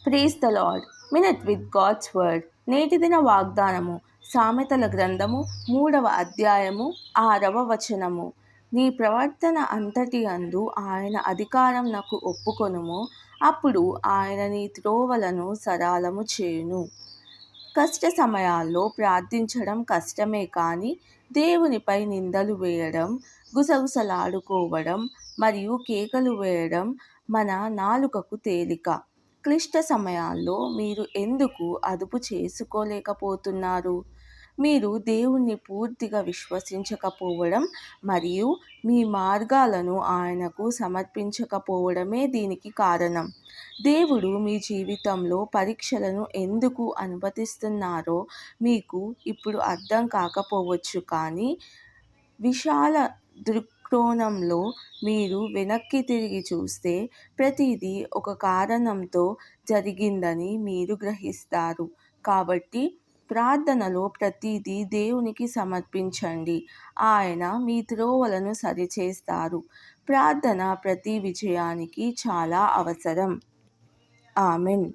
Praise the Lord. Minute with God's word. నేటి దిన వాగ్దానము. సామెతల గ్రంథము 3వ అధ్యాయము 6వ వచనము. నీ ప్రవర్తన అంతటి అందు ఆయన అధికారం నాకు ఒప్పుకొనుము, అప్పుడు ఆయన నీ త్రోవలను సరళము చేయును. కష్ట సమయాల్లో ప్రార్థించడం కష్టమే, కానీ దేవునిపై నిందలు వేయడం, గుసగుసలాడుకోవడం మరియు కేకలు వేయడం మన నాలుకకు తేలిక. క్లిష్ట సమయాల్లో మీరు ఎందుకు అదుపు చేసుకోలేకపోతున్నారు? మీరు దేవుణ్ణి పూర్తిగా విశ్వసించకపోవడం మరియు మీ మార్గాలను ఆయనకు సమర్పించకపోవడమే దీనికి కారణం. దేవుడు మీ జీవితంలో పరీక్షలను ఎందుకు అనుమతిస్తున్నారో మీకు ఇప్పుడు అర్థం కాకపోవచ్చు, కానీ విశాల దృక్కోణంలో మీరు వెనక్కి తిరిగి చూస్తే ప్రతిదీ ఒక కారణంతో జరిగిందని మీరు గ్రహిస్తారు. కాబట్టి ప్రార్థనలో ప్రతిదీ దేవునికి సమర్పించండి. ఆయన మీ త్రోవలను సరిచేస్తారు. ప్రార్థన ప్రతి విజయానికి చాలా అవసరం. ఆమెన్.